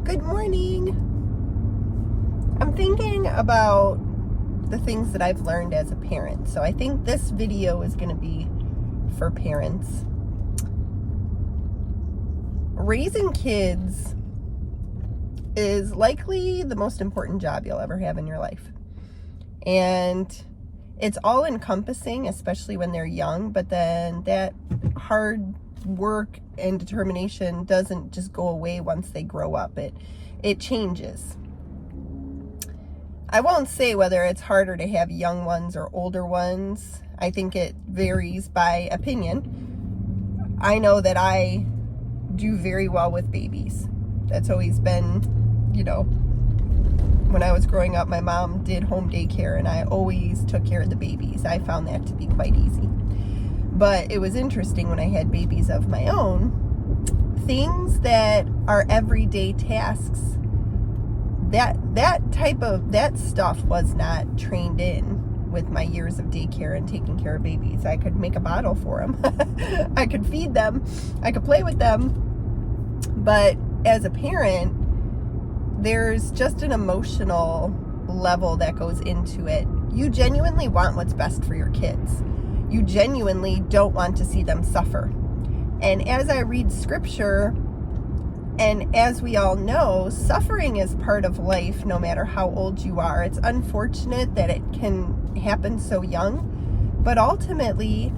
Good morning. I'm thinking about the things that I've learned as a parent. So I think this video is going to be for parents. Raising kids is likely the most important job you'll ever have in your life. And it's all encompassing, especially when they're young, but then that hard work and determination doesn't just go away once they grow up. It changes. I won't say whether it's harder to have young ones or older ones. I think it varies by opinion. I know that I do very well with babies. That's always been, when I was growing up, my mom did home daycare and I always took care of the babies. I found that to be quite easy. But it was interesting when I had babies of my own, things that are everyday tasks, that stuff was not trained in with my years of daycare and taking care of babies. I could make a bottle for them. I could feed them. I could play with them. But as a parent, there's just an emotional level that goes into it. You genuinely want what's best for your kids. You genuinely don't want to see them suffer. And as I read scripture, and as we all know, suffering is part of life no matter how old you are. It's unfortunate that it can happen so young, but ultimately,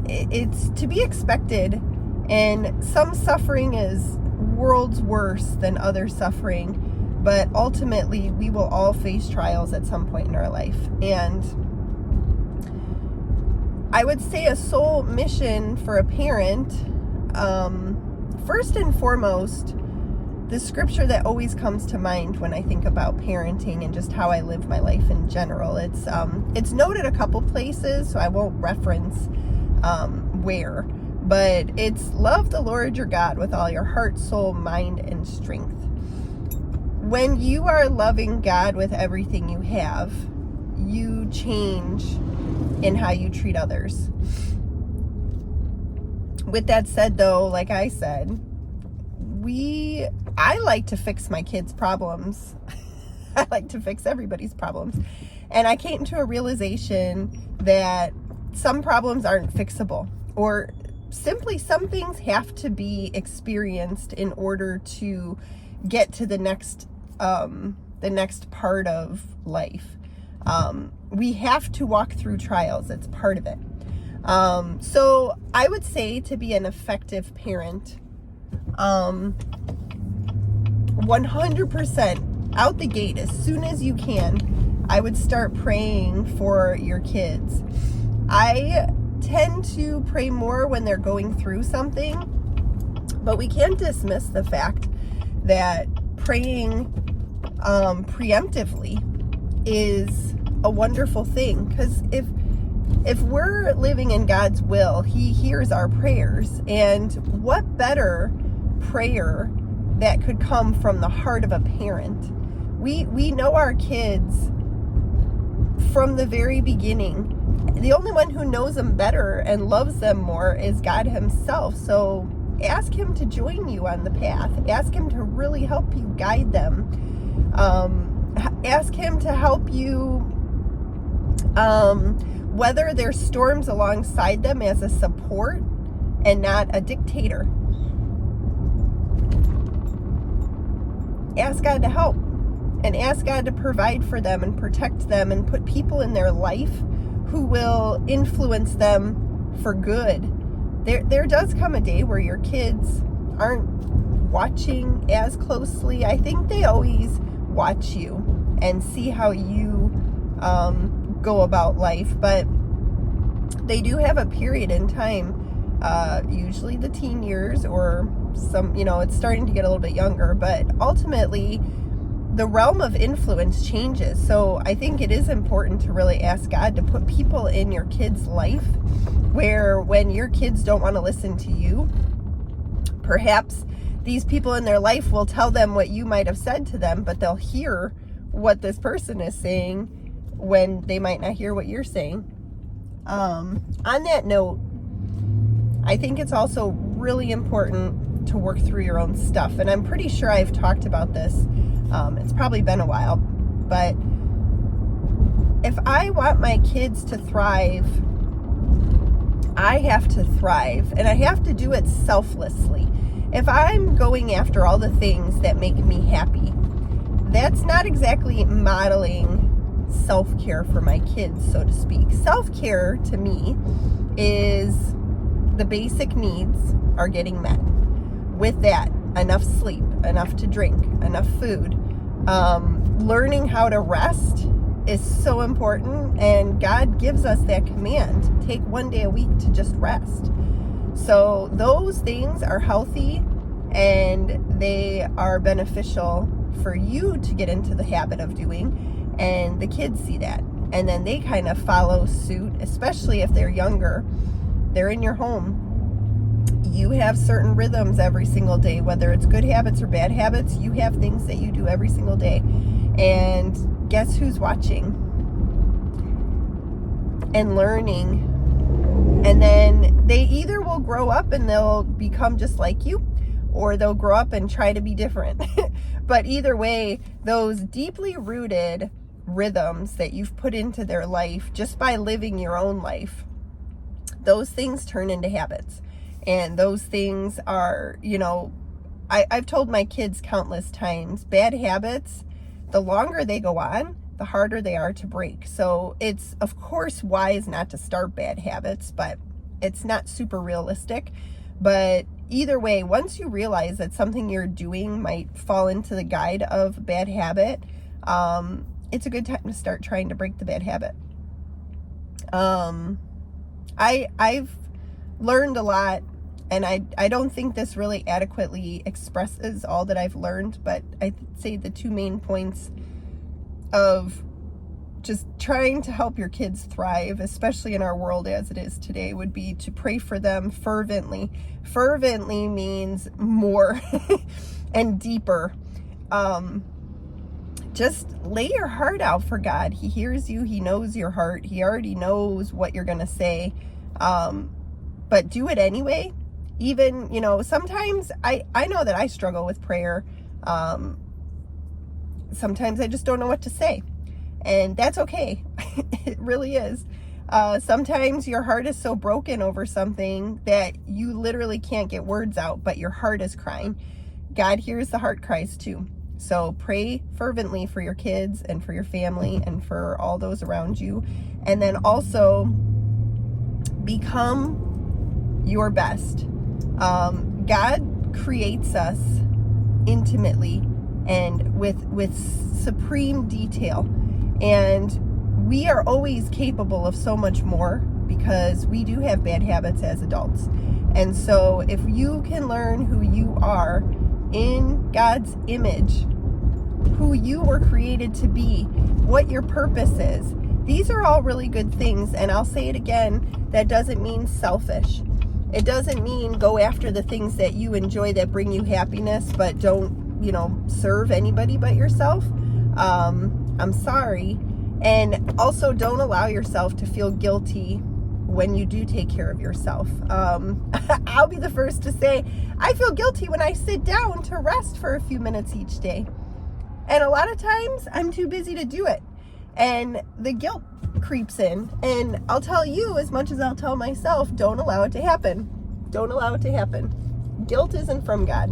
it's to be expected. And some suffering is worlds worse than other suffering, but ultimately we will all face trials at some point in our life. And I would say a soul mission for a parent, first and foremost, the scripture that always comes to mind when I think about parenting and just how I live my life in general. It's noted a couple places, so I won't reference where, but it's love the Lord your God with all your heart, soul, mind, and strength. When you are loving God with everything you have, you change in how you treat others. With that said, though, like I said, I like to fix my kids' problems. I like to fix everybody's problems. And I came to a realization that some problems aren't fixable, or simply some things have to be experienced in order to get to the next part of life. We have to walk through trials. It's part of it. So I would say to be an effective parent, 100% out the gate, as soon as you can, I would start praying for your kids. I tend to pray more when they're going through something, but we can't dismiss the fact that praying preemptively is a wonderful thing, because if we're living in God's will, He hears our prayers. And what better prayer that could come from the heart of a parent? We know our kids from the very beginning. The only one who knows them better and loves them more is God Himself. So ask Him to join you on the path. Ask Him to really help you guide them. Ask Him to help you weather their storms alongside them as a support and not a dictator. Ask God to help, and ask God to provide for them and protect them and put people in their life who will influence them for good. There does come a day where your kids aren't watching as closely. I think they always watch you and see how you go about life, but they do have a period in time, usually the teen years, or some, it's starting to get a little bit younger, but ultimately the realm of influence changes. So I think it is important to really ask God to put people in your kids' life where when your kids don't want to listen to you, perhaps these people in their life will tell them what you might have said to them, but they'll hear what this person is saying when they might not hear what you're saying. On that note, I think it's also really important to work through your own stuff. And I'm pretty sure I've talked about this. It's probably been a while, but if I want my kids to thrive, I have to thrive, and I have to do it selflessly. If I'm going after all the things that make me happy, that's not exactly modeling self-care for my kids, so to speak. Self-care to me is the basic needs are getting met. With that, enough sleep, enough to drink, enough food. Learning how to rest is so important, and God gives us that command. Take one day a week to just rest. So those things are healthy, and they are beneficial for you to get into the habit of doing, and the kids see that, and then they kind of follow suit, especially if they're younger. They're in your home. You have certain rhythms every single day, whether it's good habits or bad habits. You have things that you do every single day, and guess who's watching and learning? And then they either will grow up and they'll become just like you, or they'll grow up and try to be different. But either way, those deeply rooted rhythms that you've put into their life just by living your own life, those things turn into habits. And those things are, I've told my kids countless times, bad habits, the longer they go on, the harder they are to break. So it's, of course, wise not to start bad habits, but it's not super realistic. But either way, once you realize that something you're doing might fall into the guide of bad habit, it's a good time to start trying to break the bad habit. I've learned a lot, and I don't think this really adequately expresses all that I've learned, but I'd say the two main points of just trying to help your kids thrive, especially in our world as it is today, would be to pray for them fervently. Fervently means more and deeper. Just lay your heart out for God. He hears you. He knows your heart. He already knows what you're going to say. But do it anyway. Even, sometimes I know that I struggle with prayer. Sometimes I just don't know what to say. And that's okay. It really is. Sometimes your heart is so broken over something that you literally can't get words out, but your heart is crying. God hears the heart cries too. So pray fervently for your kids and for your family and for all those around you. And then also become your best. God creates us intimately and with supreme detail. And we are always capable of so much more because we do have bad habits as adults. And so if you can learn who you are in God's image, who you were created to be, what your purpose is, these are all really good things. And I'll say it again, that doesn't mean selfish. It doesn't mean go after the things that you enjoy that bring you happiness, but don't, serve anybody but yourself. I'm sorry. And also don't allow yourself to feel guilty when you do take care of yourself. I'll be the first to say, I feel guilty when I sit down to rest for a few minutes each day. And a lot of times I'm too busy to do it. And the guilt creeps in. And I'll tell you as much as I'll tell myself, don't allow it to happen. Don't allow it to happen. Guilt isn't from God.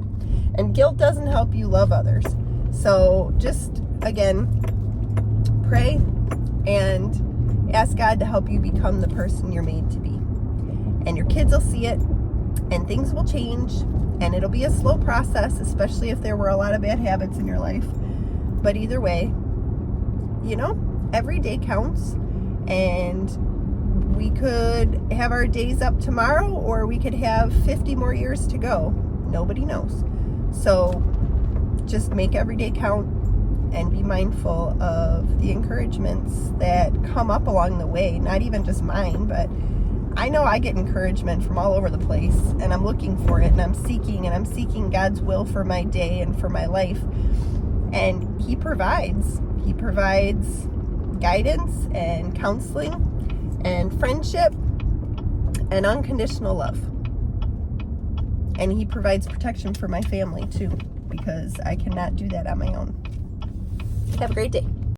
And guilt doesn't help you love others. So just, again, pray and ask God to help you become the person you're made to be. And your kids will see it, and things will change, and it'll be a slow process, especially if there were a lot of bad habits in your life. But either way, every day counts, and we could have our days up tomorrow, or we could have 50 more years to go. Nobody knows. So just make every day count and be mindful of the encouragements that come up along the way. Not even just mine, but I know I get encouragement from all over the place, and I'm looking for it, and I'm seeking God's will for my day and for my life. And He provides. He provides guidance and counseling and friendship and unconditional love. And he provides protection for my family too, because I cannot do that on my own. Have a great day.